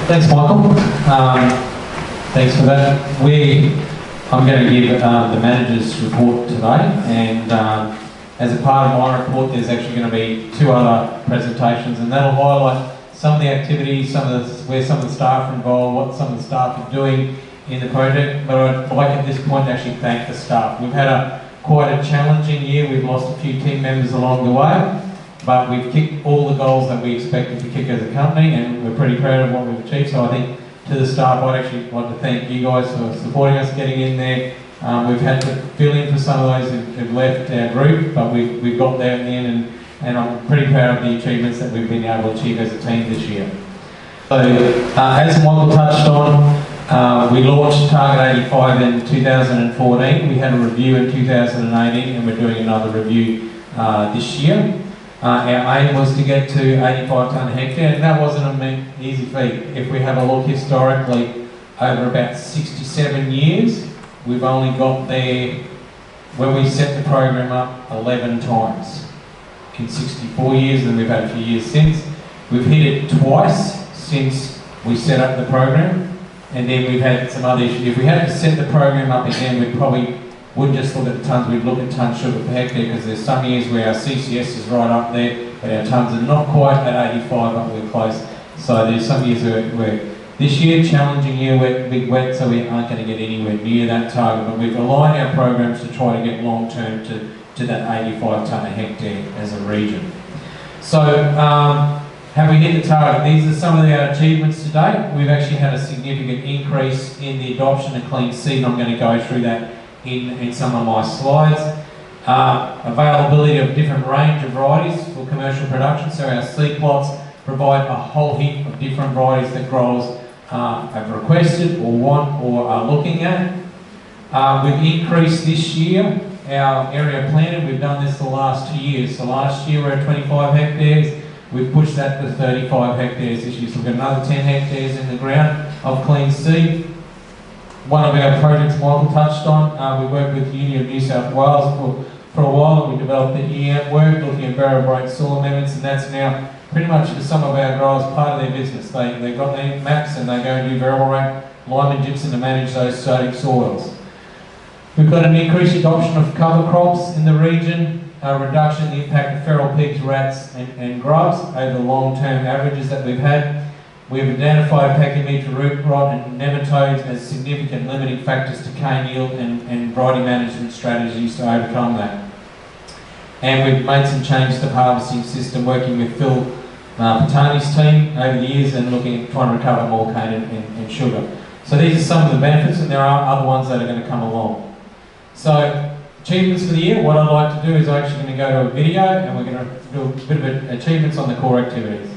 Thanks, Michael. Thanks for that. I'm going to give the manager's report today, and as a part of my report, there's actually going to be 2 other presentations, and that'll highlight some of the activities, where some of the staff are involved, what some of the staff are doing in the project. But I'd like at this point to actually thank the staff. We've had quite a challenging year. We've lost a few team members along the way, but we've kicked all the goals that we expected to kick as a company, and we're pretty proud of what we've achieved. So I think to the staff, I'd actually like to thank you guys for supporting us getting in there. We've had to fill in for some of those who've left our group, but we've got there in the end, and I'm pretty proud of the achievements that we've been able to achieve as a team this year. So, as Michael touched on, we launched Target 85 in 2014. We had a review in 2018, and we're doing another review this year. Our aim was to get to 85 tonne a hectare, and that wasn't an easy feat. If we have a look historically, over about 67 years, we've only got there, when we set the program up, 11 times. In 64 years, and we've had a few years since. We've hit it twice since we set up the program, and then we've had some other issues. If we had to set the program up again, we probably wouldn't just look at the tonnes, we'd look at tonne sugar per hectare, because there's some years where our CCS is right up there, but our tonnes are not quite at 85, but we're close. So there's some years where this year, challenging year, big wet, so we aren't going to get anywhere near that target, but we've aligned our programs to try to get long term to that 85 tonne a hectare as a region. So, have we hit the target? These are some of our achievements to date. We've actually had a significant increase in the adoption of clean seed, and I'm going to go through that in some of my slides. Availability of different range of varieties for commercial production, so our seed plots provide a whole heap of different varieties that growers have requested or want or are looking at. We've increased this year our area planted. We've done this the last 2 years. So last year we were at 25 hectares. We've pushed that to 35 hectares this year. So we've got another 10 hectares in the ground of clean seed. One of our projects Michael touched on, we worked with the Union of New South Wales for a while, and we developed the EAM work, looking at variable soil amendments, and that's now pretty much for some of our growers part of their business. They've got their maps and they go and do variable rate lime and gypsum to manage those sodic soils. We've got an increased adoption of cover crops in the region, a reduction in the impact of feral pigs, rats and grubs over the long-term averages that we've had. We've identified pachymetra root rot and nematodes as significant limiting factors to cane yield and variety management strategies to overcome that. And we've made some changes to the harvesting system, working with Phil Patani's team over the years and looking at trying to recover more cane and sugar. So these are some of the benefits, and there are other ones that are going to come along. So, achievements for the year, what I'd like to do is I'm actually going to go to a video, and we're going to do a bit of achievements on the core activities.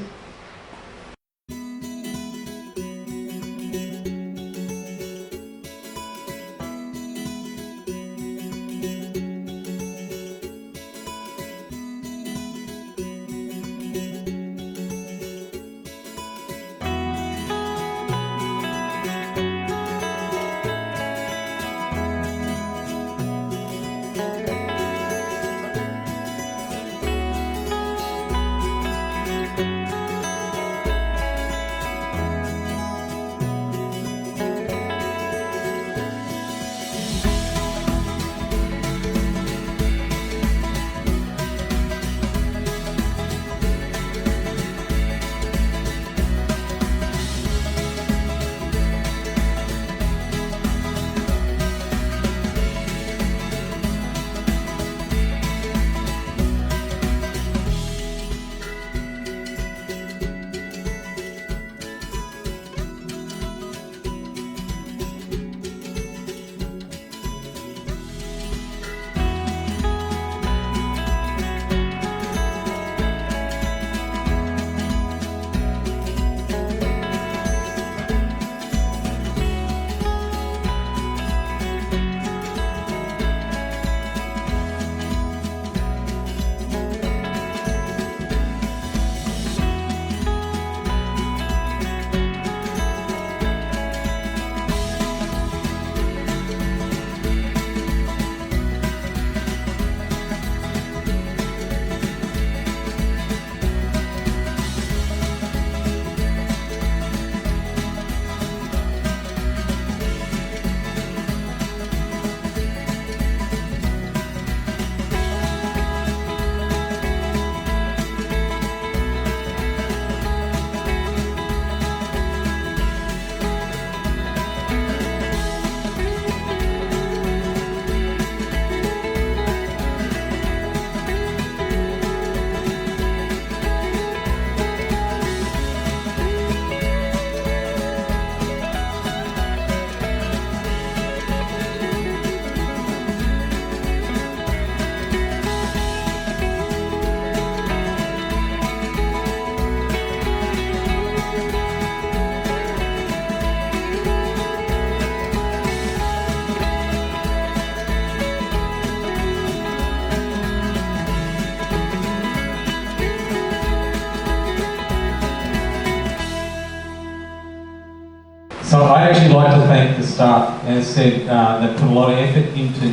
So I'd actually like to thank the staff, as I said, that put a lot of effort into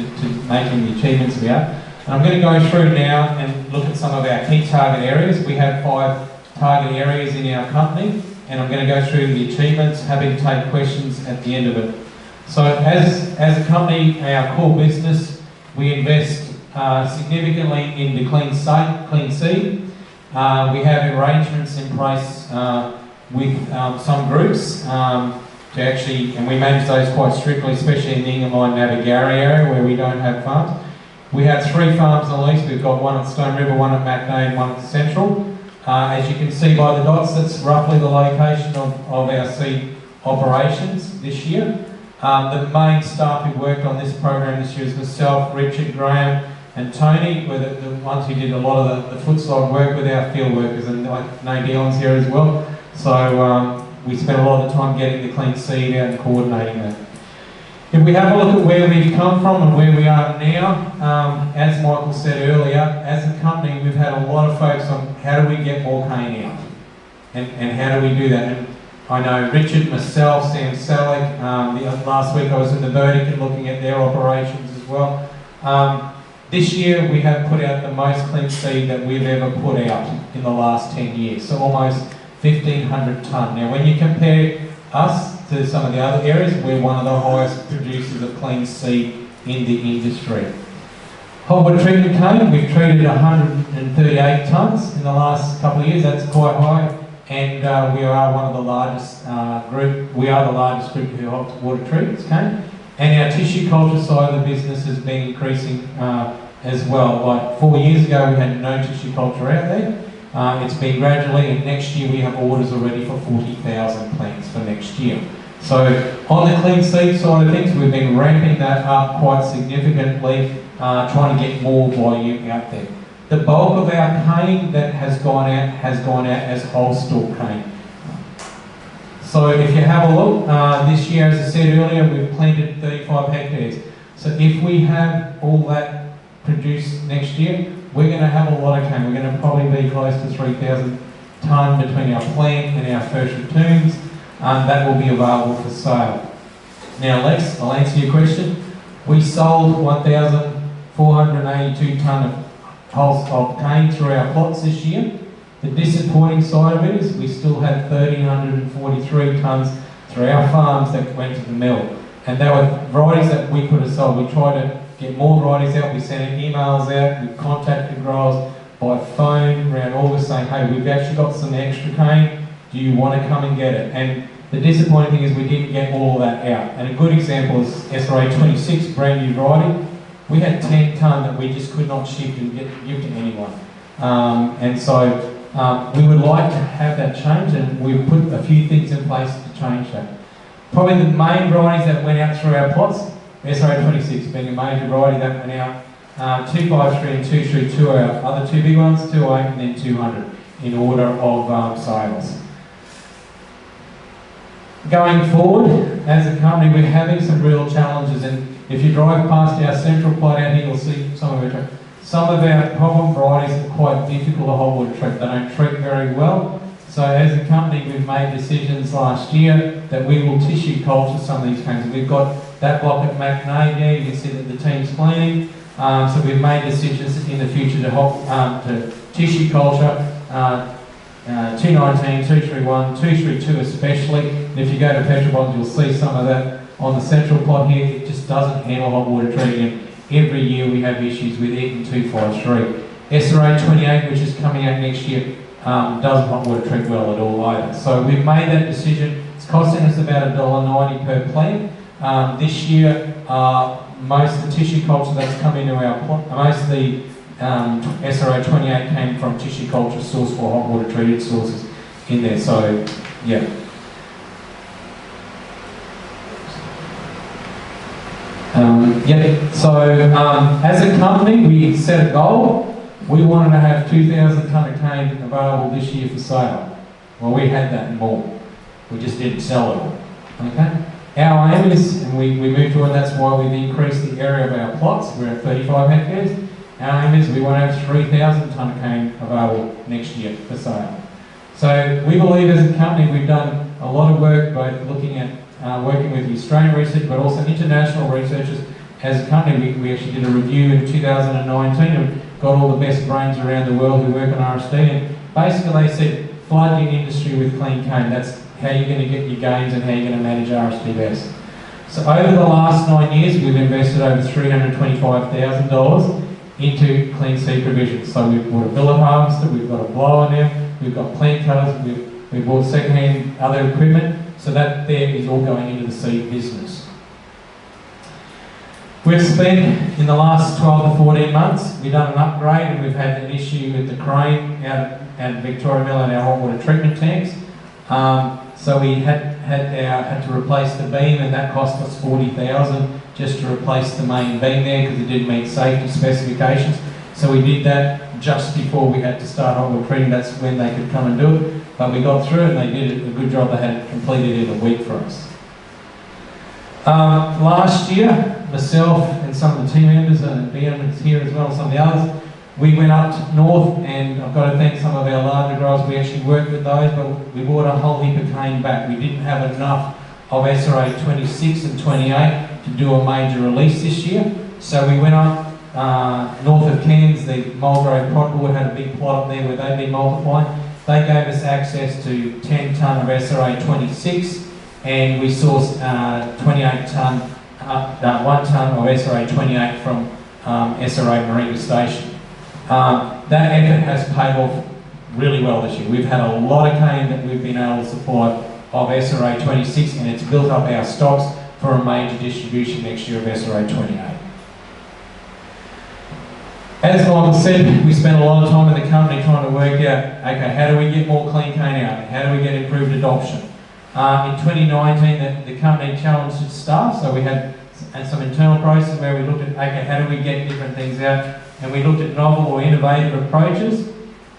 making the achievements we have. And I'm going to go through now and look at some of our key target areas. We have 5 target areas in our company, and I'm going to go through the achievements, happy to take questions at the end of it. So as a company, our core business, we invest significantly in the clean seed. We have arrangements in place with some groups to actually, and we manage those quite strictly, especially in the Ingham and Abergarie area where we don't have farms. We have 3 farms on lease. We've got one at Stone River, one at Macnay, and one at Central. As you can see by the dots, that's roughly the location of our seed operations this year. The main staff who worked on this program this year is myself, Richard, Graham, and Tony, were the ones who did a lot of the foot side work with our field workers, and Nadion's here as well. So we spent a lot of the time getting the clean seed out and coordinating that. If we have a look at where we've come from and where we are now, as Michael said earlier, as a company we've had a lot of focus on how do we get more cane out and how do we do that. And I know Richard, myself, Sam Salick, last week I was in the vertical looking at their operations as well. This year we have put out the most clean seed that we've ever put out in the last 10 years, so almost 1,500 tonne. Now when you compare us to some of the other areas, we're one of the highest producers of clean seed in the industry. Hotwood treatment cane, we've treated 138 tonnes in the last couple of years. That's quite high, and we are one of the largest group. We are the largest group who hot water treats cane, and our tissue culture side of the business has been increasing as well. Like 4 years ago, we had no tissue culture out there. It's been gradually, and next year we have orders already for 40,000 plants for next year. So on the clean seed side of things, we've been ramping that up quite significantly, trying to get more volume out there. The bulk of our cane that has gone out as whole stalk cane. So if you have a look, this year, as I said earlier, we've planted 35 hectares. So if we have all that produced next year, we're going to have a lot of cane. We're going to probably be close to 3,000 tonne between our plant and our first returns. That will be available for sale. Now Lex, I'll answer your question. We sold 1,482 tonne of cane through our plots this year. The disappointing side of it is we still had 1,343 tonnes through our farms that went to the mill. And they were varieties that we could have sold. We tried to get more varieties out, we sent emails out, we contacted growers by phone around August saying, hey, we've actually got some extra cane, do you want to come and get it? And the disappointing thing is we didn't get all of that out. And a good example is SRA 26, brand new variety. We had 10 tonne that we just could not ship and give to anyone. And so we would like to have that change, and we've put a few things in place to change that. Probably the main varieties that went out through our plots, SRA 26 being a major variety that went out, 253 and 232 are our other 2 big ones, 208 and then 200 in order of sales. Going forward, as a company, we're having some real challenges, and if you drive past our central plot out here, you'll see some of our problem varieties are quite difficult to hot water treat. They don't treat very well. So as a company, we've made decisions last year that we will tissue culture some of these canes. We've got that block at Macnay there, you can see that the team's planning. So we've made decisions in the future to tissue culture 219, 231, 232 especially. And if you go to Petrobond, you'll see some of that on the central plot here. It just doesn't handle hot water treating. Every year we have issues with it in 253. SRA 28, which is coming out next year, doesn't hot water treat well at all either. So we've made that decision. It's costing us about $1.90 per plant. This year, most of the tissue culture that's come into our plot, most of the SRA 28 came from tissue culture sourced for hot water treated sources in there. So, yeah. As a company, we set a goal. We wanted to have 2,000 tonne of cane available this year for sale. Well, we had that and more. We just didn't sell it all. Okay? Our aim is, and we moved to it, that's why we've increased the area of our plots. We're at 35 hectares. Our aim is we want to have 3,000 tonne of cane available next year for sale. So we believe as a company we've done a lot of work both looking at working with the Australian research but also international researchers. As a company, we actually did a review in 2019 and got all the best brains around the world who work on RSD, and basically they said flood your industry with clean cane. That's how you're going to get your gains and how you're going to manage RSD best. So over the last 9 years, we've invested over $325,000 into clean seed provision. So we've bought a billet harvester, we've got a blower now, we've got plant cutters, we've bought second-hand other equipment. So that there is all going into the seed business. We've spent, in the last 12 to 14 months, we've done an upgrade and we've had an issue with the crane out at Victoria Mill and our hot water treatment tanks. So we had to replace the beam, and that cost us $40,000 just to replace the main beam there because it didn't meet safety specifications. So we did that just before we had to start hot water treating. That's when they could come and do it. But we got through it and they did a good job. They had it completed in a week for us. Last year, myself and some of the team members, and Ben is here as well, and some of the others, we went up north, and I've got to thank some of our larger growers. We actually worked with those, but we brought a whole heap of cane back. We didn't have enough of SRA 26 and 28 to do a major release this year. So we went up north of Cairns. The Mulgrave Prod Board had a big plot up there where they'd been multiplying. They gave us access to 10 tonne of SRA 26, and we sourced 28 tonne, 1 tonne of SRA 28 from SRA Marina Station. That effort has paid off really well this year. We've had a lot of cane that we've been able to supply of SRA 26, and it's built up our stocks for a major distribution next year of SRA 28. As Michael said, we spent a lot of time in the company trying to work out, okay, how do we get more clean cane out? How do we get improved adoption? In 2019, the company challenged its staff, so we had some internal process where we looked at, okay, how do we get different things out? And we looked at novel or innovative approaches.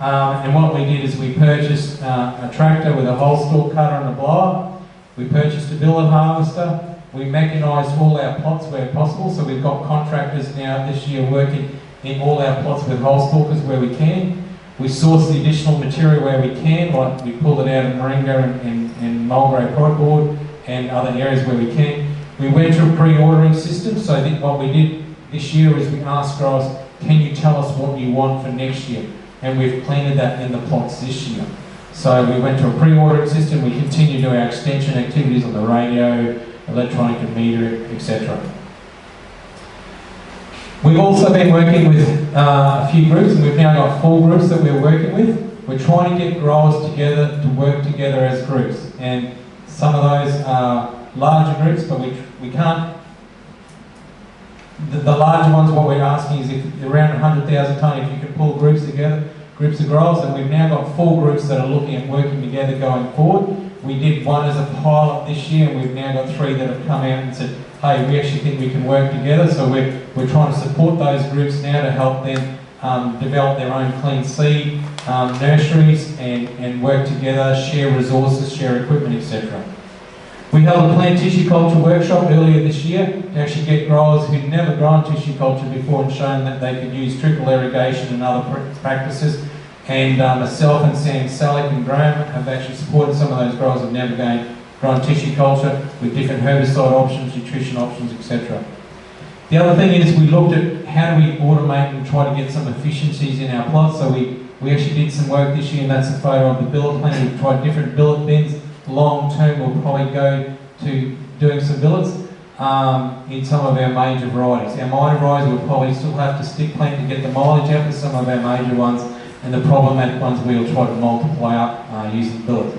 And what we did is we purchased a tractor with a whole stalk cutter and a blower. We purchased a billet harvester. We mechanised all our plots where possible, so we've got contractors now this year working in all our plots with whole stalkers where we can. We source the additional material where we can, like we pulled it out of Moringa and Mulgrave Prod Board and other areas where we can. We went to a pre-ordering system, so I think what we did this year is we asked growers, can you tell us what you want for next year? And we've planted that in the plots this year. So we went to a pre-ordering system, we continue to do our extension activities on the radio, electronic and meter, etc. We've also been working with a few groups, and we've now got 4 groups that we're working with. We're trying to get growers together to work together as groups, and some of those are larger groups, but we can't. The larger ones, what we're asking is if around 100,000 tonne, if you can pull groups together, groups of growers, and we've now got 4 groups that are looking at working together going forward. We did one as a pilot this year, and we've now got 3 that have come out and said, hey, we actually think we can work together. So we're trying to support those groups now to help them develop their own clean seed nurseries and work together, share resources, share equipment, etc. We held a plant tissue culture workshop earlier this year to actually get growers who'd never grown tissue culture before and shown that they could use trickle irrigation and other practices. And myself and Sam Salick and Graham have actually supported some of those growers who've never grown tissue culture with different herbicide options, nutrition options, etc. The other thing is we looked at how do we automate and try to get some efficiencies in our plots. So we actually did some work this year, and that's a photo of the billet plant. We've tried different billet bins. Long term, we'll probably go to doing some billets in some of our major varieties. Our minor varieties will probably still have to stick plant to get the mileage out, but some of our major ones and the problematic ones we'll try to multiply up using billets.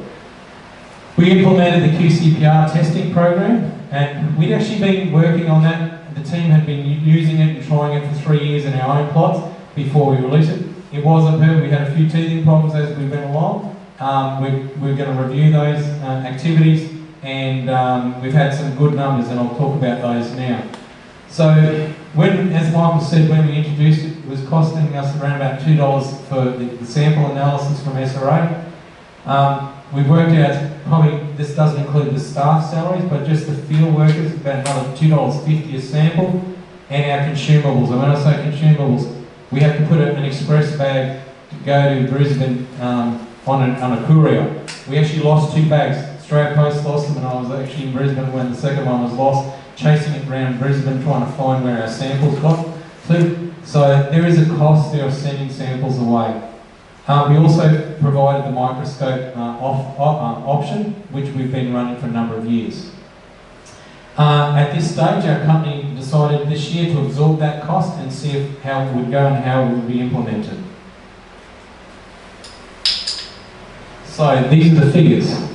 We implemented the QCPR testing program, and we'd actually been working on that. The team had been using it and trying it for 3 years in our own plots before we released it. It wasn't perfect. We had a few teething problems as we went along. We're going to review those activities, and we've had some good numbers, and I'll talk about those now. So, as Michael said, when we introduced it, it was costing us around about $2 for the sample analysis from SRA. We've worked out, probably this doesn't include the staff salaries, but just the field workers, about another $2.50 a sample, and our consumables. And when I say consumables, we have to put an express bag to go to Brisbane on a courier. We actually lost 2 bags Australia Post lost them, and I was actually in Brisbane when the second one was lost, chasing it around Brisbane trying to find where our samples got to. So there is a cost there of sending samples away. We also provided the microscope option, which we've been running for a number of years. At this stage, our company decided this year to absorb that cost and see how it would go and how it would be implemented. So these are the figures.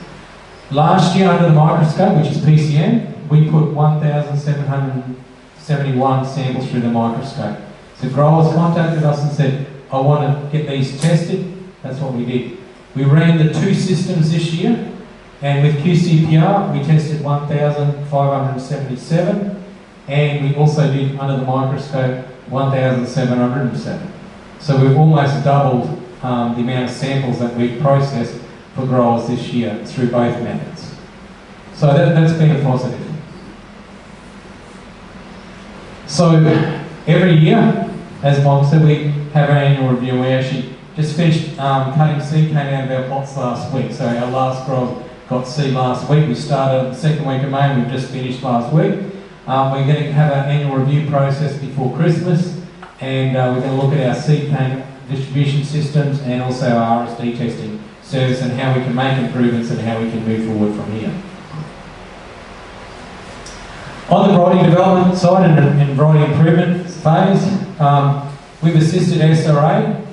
Last year under the microscope, which is PCM, we put 1,771 samples through the microscope. So growers contacted us and said, I want to get these tested. That's what we did. We ran the 2 systems this year, and with QCPR we tested 1,577, and we also did under the microscope 1,707. So we've almost doubled the amount of samples that we've processed for growers this year through both methods. So that's been a positive. So every year, as Mike said, we have our annual review. We actually just finished cutting seed cane out of our plots last week. So our last growers got seed last week. We started the second week of May, and we've just finished last week. We're going to have our annual review process before Christmas, and we're going to look at our seed cane distribution systems and also our RSD testing service and how we can make improvements and how we can move forward from here. On the variety development side and variety improvement phase, we've assisted SRA,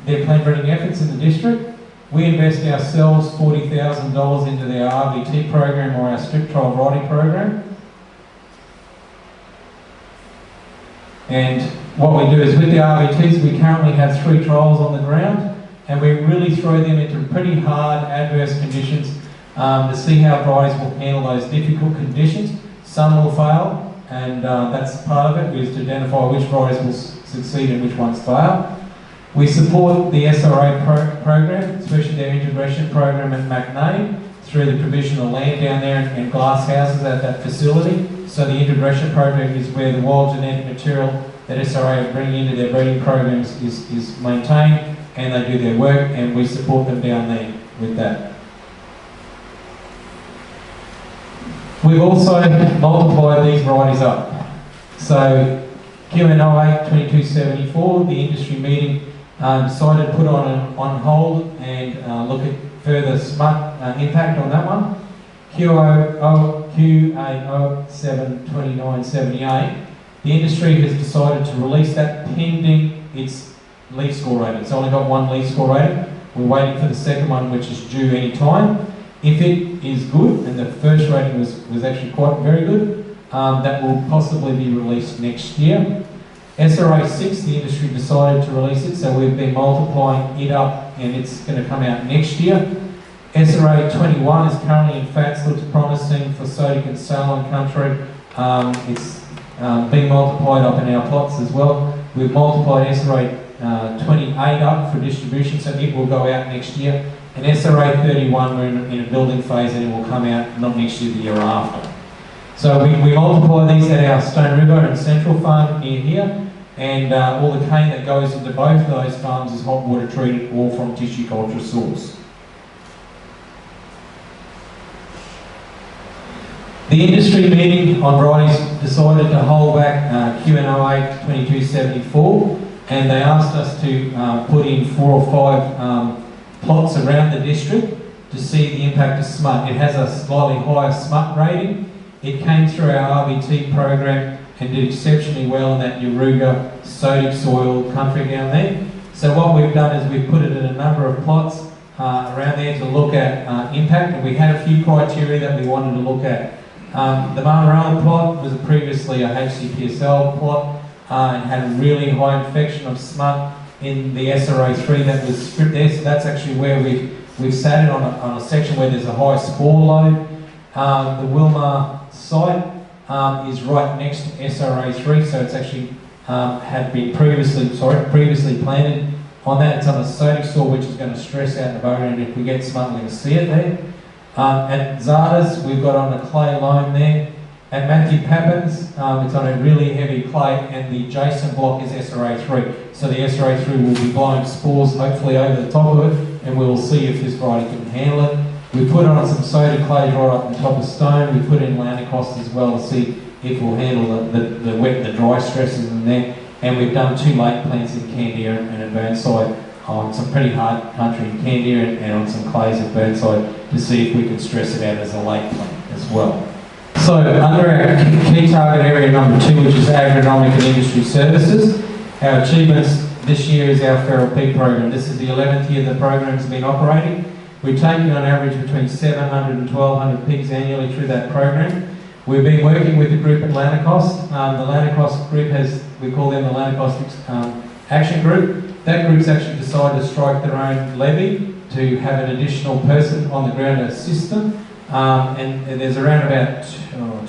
their plant breeding efforts in the district. We invest ourselves $40,000 into their RVT program or our strip trial variety program. And what we do is with the RVTs, we currently have 3 trials on the ground, and we really throw them into pretty hard adverse conditions to see how varieties will handle those difficult conditions. Some will fail, and that's part of it, is to identify which varieties will succeed and which ones fail. We support the SRA program, especially their integration program at McNay, through the provision of land down there and glass houses at that facility. So the integration program is where the wild genetic material that SRA are bringing into their breeding programs is maintained, and they do their work, and we support them down there with that. We've also multiplied these varieties up. So QN08 2274, the industry meeting, decided to put on hold and look at further smut impact on that one. QA07 2978, the industry has decided to release that pending its leaf score rating. It's only got 1 leaf score rating. We're waiting for the second one, which is due any time. If it is good, and the first rating was actually quite very good, that will possibly be released next year. SRA 6, the industry decided to release it, so we've been multiplying it up, and it's going to come out next year. SRA 21 is currently in fats, looks promising for Sodic and Salon country. It's being multiplied up in our plots as well. We've multiplied SRA 28 up for distribution, so it will go out next year. And SRA 31, we're in a building phase, and it will come out not next year, the year after. So we multiply these at our Stone River and Central Farm near here, and all the cane that goes into both of those farms is hot water treated, all from tissue culture source. The industry meeting on varieties decided to hold back QN08 2274, and they asked us to put in 4 or 5 plots around the district to see the impact of smut. It has a slightly higher smut rating. It came through our RVT program and did exceptionally well in that Yaruga sodic soil country down there. So what we've done is we've put it in a number of plots around there to look at impact, and we had a few criteria that we wanted to look at. The Marmarala plot was previously a HCPSL plot and had a really high infection of smut in the SRA3 that was stripped there, so that's actually where we've sat it on a section where there's a high spore load. The Wilmar site is right next to SRA3, so it's actually had been previously planted on that. It's on a sodic soil which is going to stress out the borer, and if we get smut, we're going to see it there. At Zardas, we've got on a clay loam there. At Matthew Pappins, it's on a really heavy clay, and the Jason block is SRA3. So the SRA3 will be blowing spores hopefully over the top of it, and we'll see if this variety can handle it. We put on some soda clays right up the top of stone. We put in Lanacost as well to see if we'll handle the wet and the dry stresses in there. And we've done 2 lake plants in Candia and at Burnside on some pretty hard country in Candia and on some clays at Burnside to see if we can stress it out as a lake plant as well. So under our key target area number 2, which is agronomic and industry services, our achievements this year is our feral pig program. This is the 11th year the program's been operating. We're taking on average between 700 and 1,200 pigs annually through that program. We've been working with the group at Lanacost. The Lanacost group we call them the Lanacost Action Group. That group's actually decided to strike their own levy to have an additional person on the ground to assist them. And there's around about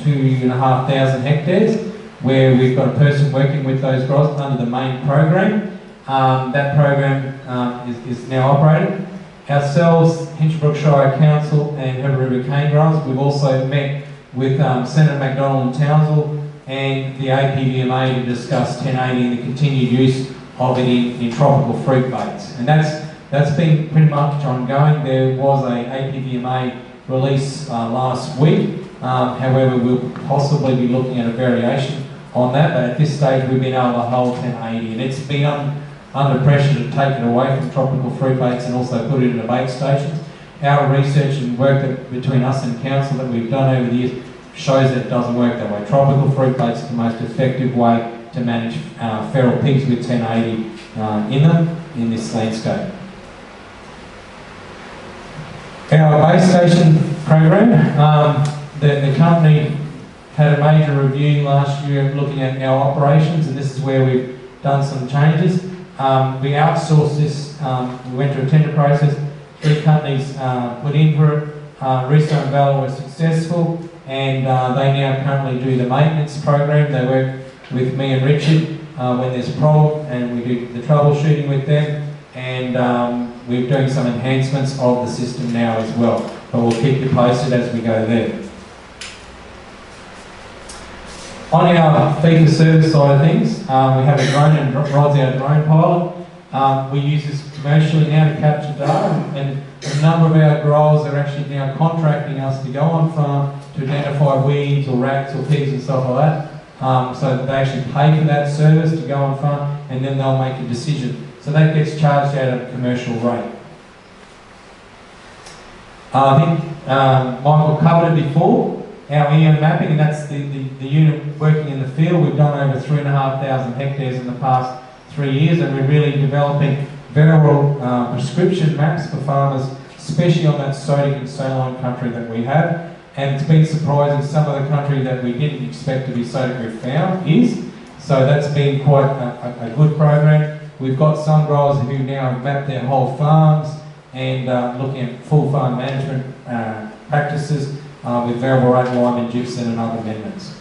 2,500 hectares where we've got a person working with those growers under the main program. That program is now operating. Ourselves, Hinchinbrook Shire Council and Herbert River Cane Growers, we've also met with Senator MacDonald and Townsville and the APVMA to discuss 1080 and the continued use of it in tropical fruit baits. And that's been pretty much ongoing. There was a APVMA release last week. However, we'll possibly be looking at a variation on that, but at this stage we've been able to hold 1080 and it's been under pressure to take it away from tropical fruit baits and also put it in the bait stations. Our research and work between us and council that we've done over the years shows that it doesn't work that way. Tropical fruit baits are the most effective way to manage feral pigs with 1080 in them in this landscape. Our base station program, the company had a major review last year looking at our operations, and this is where we've done some changes. We outsourced this, we went through a tender process, 3 companies put in for it. Risto and Valor were successful, and they now currently do the maintenance program. They work with me and Richard when there's a problem, and we do the troubleshooting with them, and we're doing some enhancements of the system now as well, but we'll keep you posted as we go there. On our fee-for-service side of things, we have a drone and rods our drone pilot. We use this commercially now to capture data, and a number of our growers are actually now contracting us to go on farm to identify weeds or rats or pigs and stuff like that. So they actually pay for that service to go on farm, and then they'll make a decision. So that gets charged out at a commercial rate. I think Michael covered it before. Our EM mapping, and that's the unit working in the field. We've done over 3,500 hectares in the past 3 years, and we're really developing variable prescription maps for farmers, especially on that sodic and saline country that we have. And it's been surprising, some of the country that we didn't expect to be sodically found is. So that's been quite a good program. We've got some growers who now have mapped their whole farms and looking at full farm management practices with variable rate lime and gypsum and other amendments.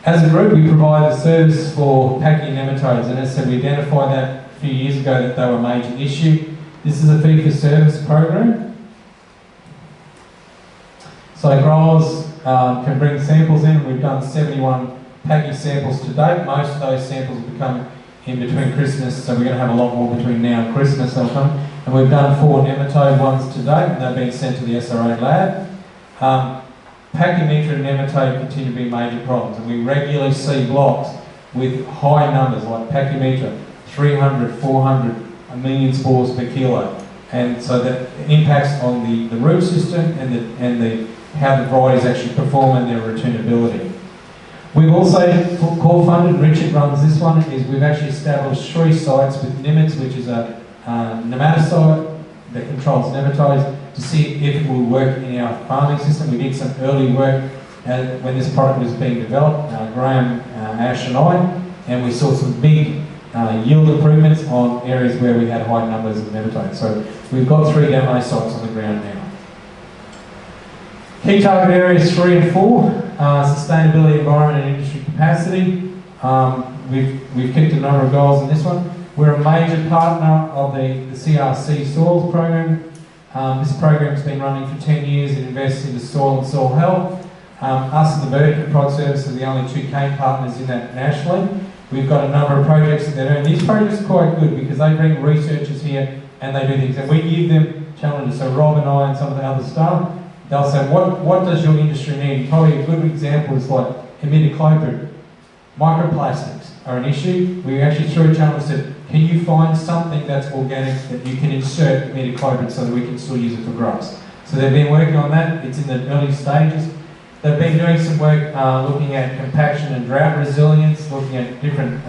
As a group, we provide a service for packing nematodes, and as I said, we identified that a few years ago that they were a major issue. This is a fee-for-service program. So growers can bring samples in. We've done 71 packing samples to date. Most of those samples will become in between Christmas, so we're going to have a lot more between now and Christmas they'll come. And we've done 4 nematode ones to date, and they've been sent to the SRA lab. Pachymetra and nematode continue to be major problems, and we regularly see blocks with high numbers like pachymetra, 300, 400, 1 million spores per kilo. And so that impacts on the root system and how the varieties actually perform and their returnability. We've also core funded, Richard runs this one, is we've actually established 3 sites with Nimitz, which is a nematicide that controls nematodes, to see if it will work in our farming system. We did some early work when this product was being developed, Graham, Ash and I, and we saw some big yield improvements on areas where we had high numbers of nematodes. So we've got 3 demo sites on the ground now. Key target areas 3 and 4, sustainability, environment and industry capacity. We've kicked a number of goals in this one. We're a major partner of the CRC Soils program. This program's been running for 10 years and invests into soil and soil health. Us and the Vertical Prod Service are the only 2 cane partners in that nationally. We've got a number of projects that they're doing. These projects are quite good because they bring researchers here and they do things. And we give them challenges. So Rob and I and some of the other staff, they'll say, what does your industry need? Probably a good example is like imidacloprid. Microplastics are an issue. We actually threw a challenge and said, can you find something that's organic that you can insert imidacloprid so that we can still use it for grass? So they've been working on that. It's in the early stages. They've been doing some work looking at compaction and drought resilience, looking at different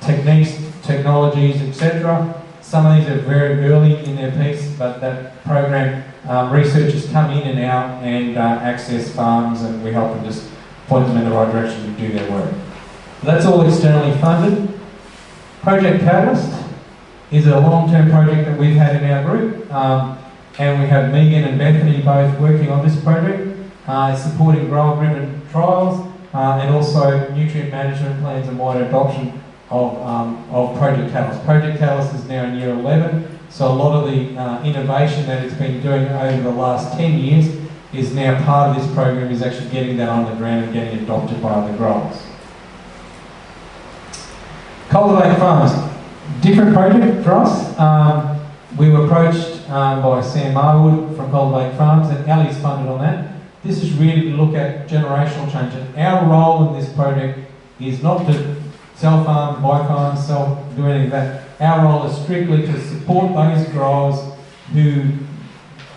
techniques, technologies, etc. Some of these are very early in their piece, but that program, researchers come in and out and access farms, and we help them just point them in the right direction to do their work. That's all externally funded. Project Catalyst is a long-term project that we've had in our group, and we have Megan and Bethany both working on this project. It's supporting grower-driven trials and also nutrient management plans and wider adoption of Project Catalyst. Project Catalyst is now in year 11, so a lot of the innovation that it's been doing over the last 10 years is now part of this program, is actually getting that on the ground and getting adopted by other growers. Cultivate Farms, different project for us. We were approached by Sam Marwood from Cultivate Farms, and Ali's funded on that. This is really to look at generational change, and our role in this project is not to sell farms, buy farms, do anything of that. Our role is strictly to support those growers who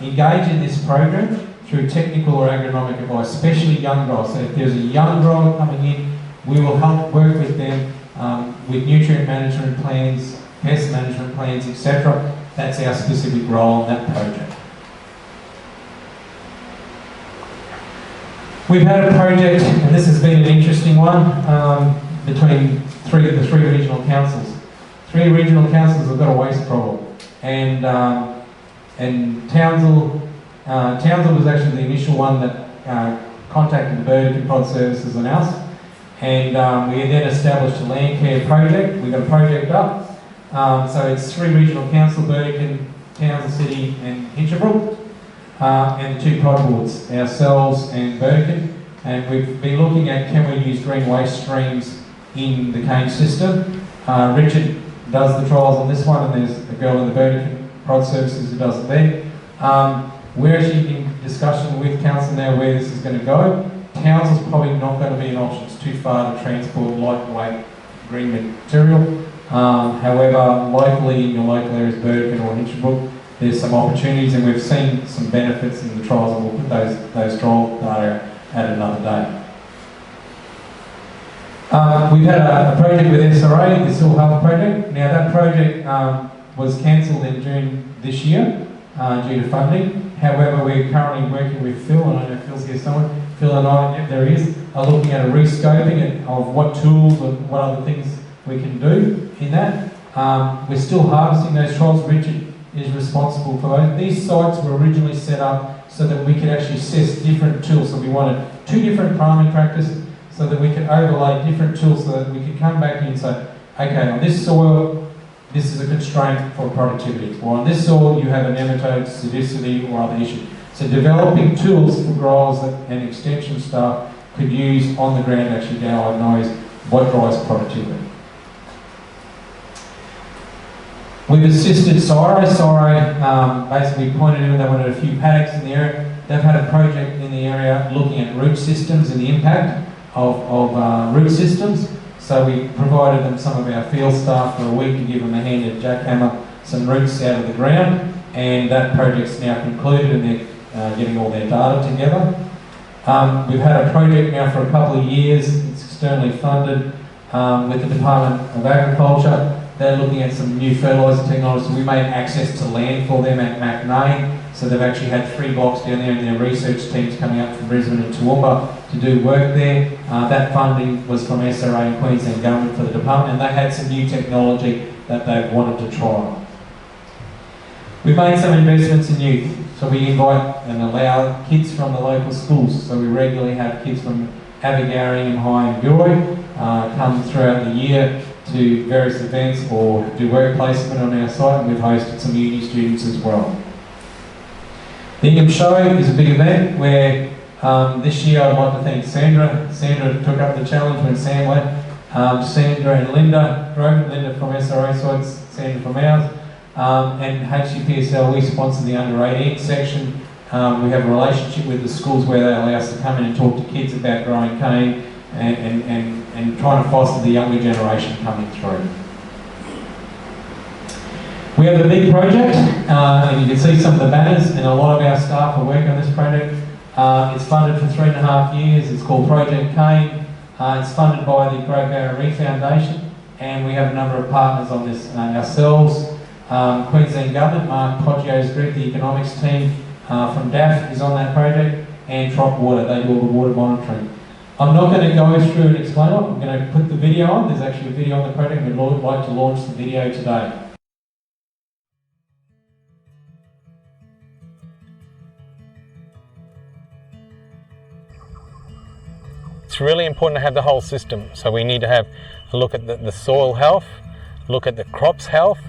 engage in this program through technical or agronomic advice, especially young growers. So if there's a young grower coming in, we will help work with them with nutrient management plans, pest management plans, etc. That's our specific role in that project. We've had a project, and this has been an interesting one, between the three regional councils. Three regional councils have got a waste problem, and Townsville was actually the initial one that contacted the Bird and Prod Services and us, and we then established a land care project. We got a project up, so it's three regional council: Burdekin, Townsville City, and Hinchinbrook, and the two prod boards, ourselves and Burdekin. And we've been looking at, can we use green waste streams in the cane system. Richard does the trials on this one, and there's a girl in the Burdekin Prod Services who does it there. We're actually in discussion with council now where this is going to go. Townsville's probably not going to be an option. It's too far to transport lightweight green material. However, locally, in your local areas, Burdekin or Hinchinbrook, there's some opportunities, and we've seen some benefits in the trials, and we'll put those trial data at another day. We've had a project with SRA, the Soil Health Project. Now that project was cancelled in June this year due to funding. However, we're currently working with Phil, and I don't know if Phil's here somewhere. Phil and I, yep, there he is, are looking at a rescoping of what tools and what other things we can do in that. We're still harvesting those trials. Richard is responsible for those. These sites were originally set up so that we could actually assess different tools. So we wanted 2 different primary practices so that we could overlay different tools so that we could come back in and say, okay, on this soil, this is a constraint for productivity. Or on this soil, you have a nematode, sedicity, or other issue. So developing tools for growers and extension staff could use on the ground to actually diagnose what drives productivity. We've assisted CSIRO. CSIRO basically pointed in, they wanted a few paddocks in the area. They've had a project in the area looking at root systems and the impact of root systems. So we provided them some of our field staff for a week to give them a hand to jackhammer some roots out of the ground, and that project's now concluded, and they're getting all their data together. We've had a project now for a couple of years. It's externally funded with the Department of Agriculture. They're looking at some new fertiliser technology. So we made access to land for them at McNain. So they've actually had 3 blocks down there, and their research teams coming up from Brisbane and Toowoomba to do work there. That funding was from SRA and Queensland Government for the department, and they had some new technology that they wanted to try. We've made some investments in youth. So we invite and allow kids from the local schools. So we regularly have kids from Abergaringham High and Gilroy come throughout the year to various events or do work placement on our site, and we've hosted some uni students as well. The Ingham Show is a big event where this year I'd like to thank Sandra. Sandra took up the challenge when Sam went. Sandra and Linda Grogan, Linda from SRA sites, Sandra from ours, and HCPSL, we sponsor the under 18 section. We have a relationship with the schools where they allow us to come in and talk to kids about growing cane and trying to foster the younger generation coming through. We have a big project, and you can see some of the banners, and a lot of our staff are working on this project. It's funded for 3.5 years. It's called Project Cane. It's funded by the Great Barrier Reef Foundation, and we have a number of partners on this ourselves. Queensland Government, Mark Poggio's group, the economics team from DAF is on that project, and Trop Water, they do all the water monitoring. I'm not going to go through and explain it. I'm going to put the video on. There's actually a video on the project. We'd like to launch the video today. It's really important to have the whole system. So we need to have a look at the soil health, look at the crop's health,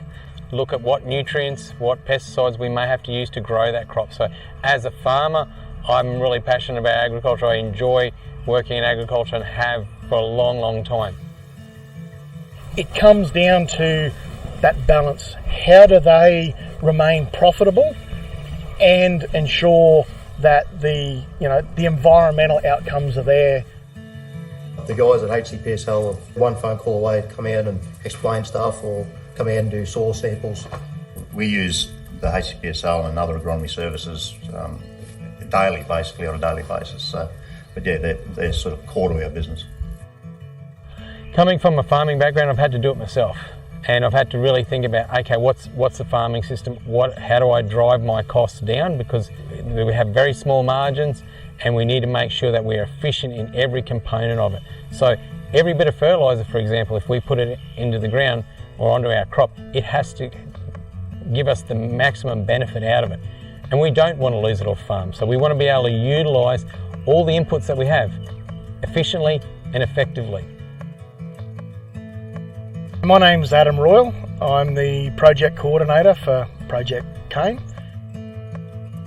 look at what nutrients, what pesticides we may have to use to grow that crop. So as a farmer, I'm really passionate about agriculture. I enjoy working in agriculture and have for a long, long time. It comes down to that balance. How do they remain profitable and ensure that the environmental outcomes are there? The guys at HCPSL have one phone call away to come out and explain stuff or come out and do soil samples. We use the HCPSL and other agronomy services daily, basically on a daily basis. So, but yeah, they're sort of core to our business. Coming from a farming background, I've had to do it myself, and I've had to really think about, okay, what's the farming system? How do I drive my costs down? Because we have very small margins, and we need to make sure that we're efficient in every component of it. So every bit of fertiliser, for example, if we put it into the ground or onto our crop, it has to give us the maximum benefit out of it. And we don't want to lose it off farm. So we want to be able to utilise all the inputs that we have efficiently and effectively. My name's Adam Royal. I'm the project coordinator for Project Cane.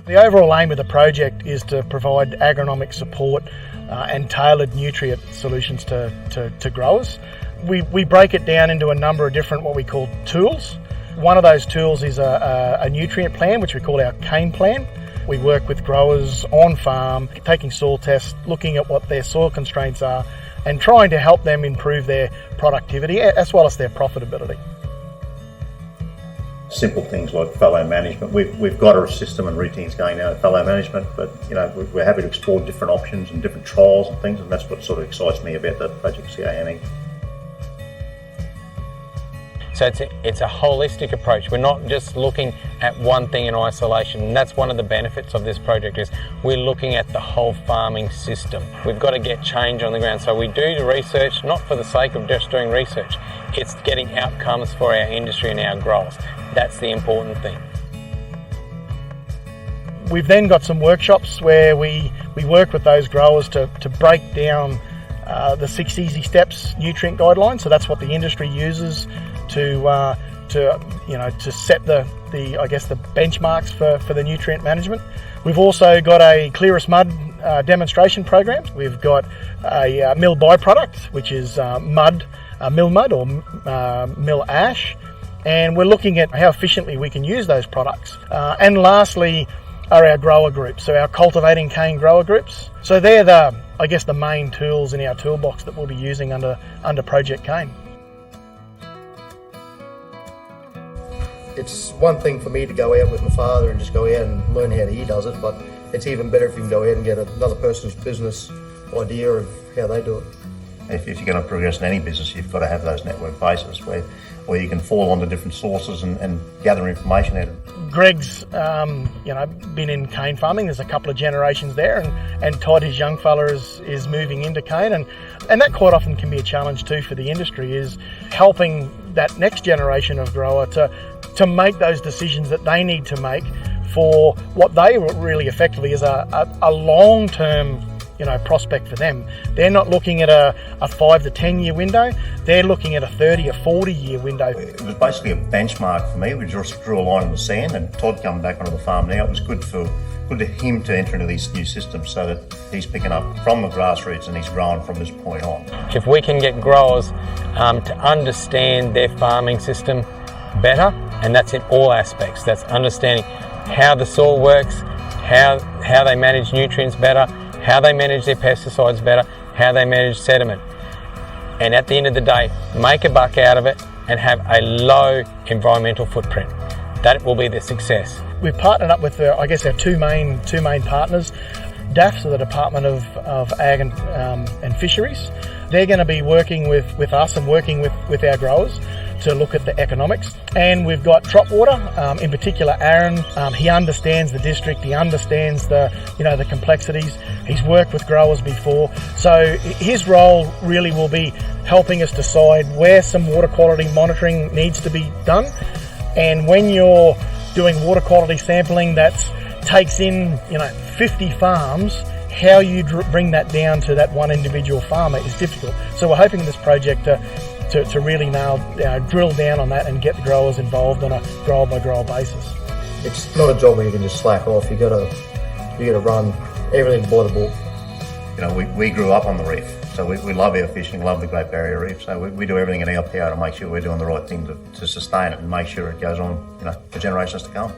The overall aim of the project is to provide agronomic support and tailored nutrient solutions to growers. We break it down into a number of different what we call tools. One of those tools is a nutrient plan, which we call our cane plan. We work with growers on farm, taking soil tests, looking at what their soil constraints are, and trying to help them improve their productivity as well as their profitability. Simple things like fallow management. We've got a system and routines going now at fallow management, but we're happy to explore different options and different trials and things, and that's what sort of excites me about the Project CANE. So it's a holistic approach. We're not just looking at one thing in isolation, and that's one of the benefits of this project is we're looking at the whole farming system. We've got to get change on the ground. So we do the research, not for the sake of just doing research. It's getting outcomes for our industry and our growers. That's the important thing. We've then got some workshops where we work with those growers to break down the 6 easy steps nutrient guidelines. So that's what the industry uses to set the benchmarks for the nutrient management. We've also got a Clear as Mud demonstration program. We've got a mill byproduct, which is mill mud or mill ash, and we're looking at how efficiently we can use those products. And lastly are our grower groups, so our cultivating cane grower groups. So they're the main tools in our toolbox that we'll be using under Project Cane. It's one thing for me to go out with my father and just go out and learn how he does it, but it's even better if you can go out and get another person's business idea of how they do it. If you're going to progress in any business, you've got to have those network bases where you can fall onto different sources and gather information out of it. Greg's been in cane farming. There's a couple of generations there, and Todd, his young fella, is moving into cane, and that quite often can be a challenge too for the industry, is helping that next generation of grower to make those decisions that they need to make for what they really effectively is a long-term prospect for them. They're not looking at a 5 to 10 year window, they're looking at a 30 or 40 year window. It was basically a benchmark for me. We just drew a line in the sand, and Todd coming back onto the farm now, it was good to him to enter into these new systems so that he's picking up from the grassroots and he's growing from this point on. If we can get growers to understand their farming system better And that's in all aspects. That's understanding how the soil works, how they manage nutrients better, how they manage their pesticides better, how they manage sediment. And at the end of the day, make a buck out of it and have a low environmental footprint. That will be the success. We've partnered up with, our two main partners. DAF, so the Department of Ag and Fisheries. They're going to be working with us and working with our growers to look at the economics. And we've got Tropwater, in particular Aaron. He understands the district, he understands the complexities. He's worked with growers before. So his role really will be helping us decide where some water quality monitoring needs to be done. And when you're doing water quality sampling that takes in 50 farms, how you bring that down to that one individual farmer is difficult. So we're hoping in this project to really drill down on that and get the growers involved on a grower by grower basis. It's not a job where you can just slack off. You gotta run everything by the book. We grew up on the reef, so we love our fishing, love the Great Barrier Reef. So we do everything in our power to make sure we're doing the right thing to sustain it and make sure it goes on, for generations to come.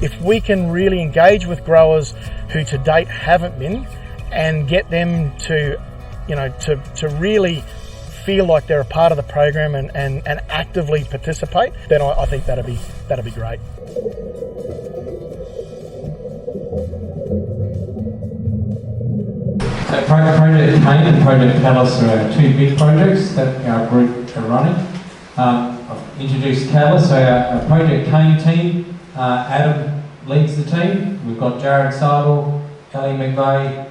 If we can really engage with growers who to date haven't been, and get them to really feel like they're a part of the program and actively participate, then I think that'd be great. So Project Cane and Project Catalyst are our two big projects that our group are running. I've introduced Catalyst, so our Project Cane team. Adam leads the team. We've got Jared Sardell, Kelly McVeigh,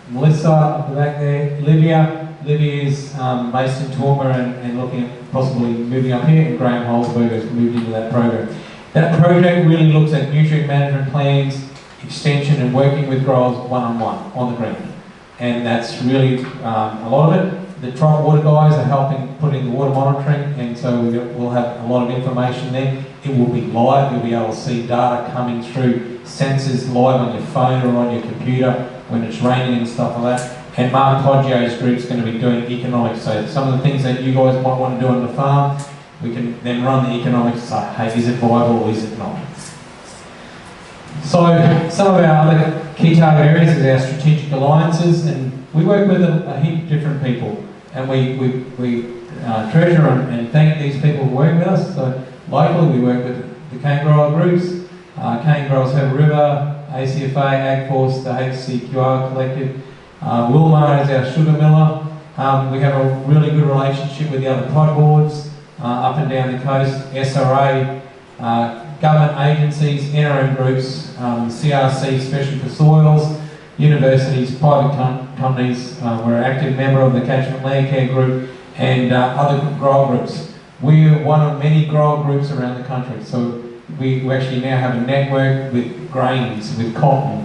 Melissa up the back there, Livia is based in Torma and looking at possibly moving up here, and Graham Holzberg has moved into that program. That project really looks at nutrient management plans, extension and working with growers one-on-one on the ground. And that's really a lot of it. The Tropwater guys are helping put in the water monitoring, and so we'll have a lot of information there. It will be live, you'll be able to see data coming through sensors live on your phone or on your computer when it's raining and stuff like that. And Mark Poggio's group's going to be doing economics. So some of the things that you guys might want to do on the farm, we can then run the economics and say, hey, is it viable or is it not? So some of our other key target areas is our strategic alliances, and we work with a heap of different people, and we treasure and thank these people for working with us. So locally we work with the cane grower groups, Cane Growers Have a River, ACFA, AgForce, the HCPSL Collective. Wilmar is our sugar miller. We have a really good relationship with the other pod boards up and down the coast, SRA, government agencies, NRM groups, CRC, especially for soils, universities, private companies. We're an active member of the Catchment Land Care Group and other grower groups. We're one of many grower groups around the country. So we actually now have a network with grains, with cotton,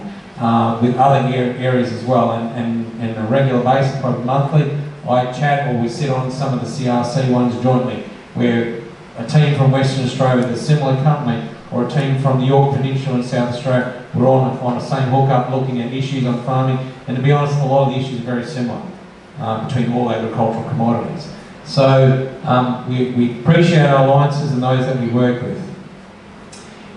with other areas as well. And on a regular basis, probably monthly, I chat or we sit on some of the CRC ones jointly, where a team from Western Australia with a similar company or a team from the York Peninsula in South Australia, we're on the same hookup looking at issues on farming. And to be honest, a lot of the issues are very similar between all agricultural commodities. So we appreciate our alliances and those that we work with.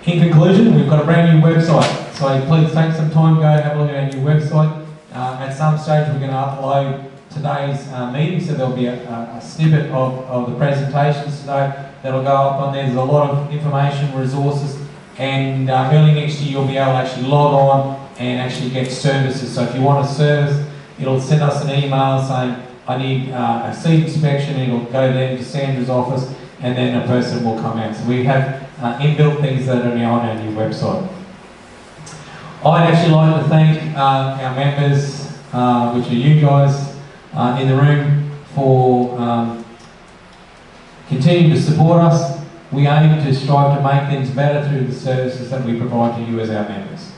In conclusion, we've got a brand new website. So please take some time, go have a look at our new website. At some stage we're going to upload today's meeting, so there'll be a snippet of the presentations today that'll go up on there. There's a lot of information, resources, and early next year you'll be able to actually log on and actually get services. So if you want a service, it'll send us an email saying, I need a seed inspection, and it'll go then to Sandra's office, and then a person will come out. So we have inbuilt things that are now on our new website. I'd actually like to thank our members, which are you guys in the room, for continuing to support us. We aim to strive to make things better through the services that we provide to you as our members.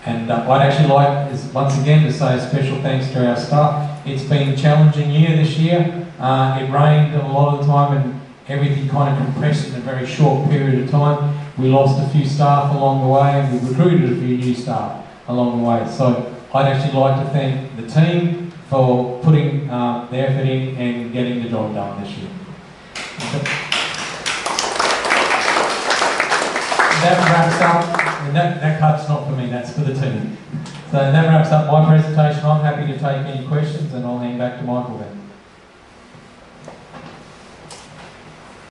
And I'd actually like, once again, to say a special thanks to our staff. It's been a challenging year this year. It rained a lot of the time and everything kind of compressed in a very short period of time. We lost a few staff along the way, and we recruited a few new staff along the way. So I'd actually like to thank the team for putting the effort in and getting the job done this year. that wraps up, and that cut's not for me, that's for the team. So that wraps up my presentation. I'm happy to take any questions, and I'll hand back to Michael then.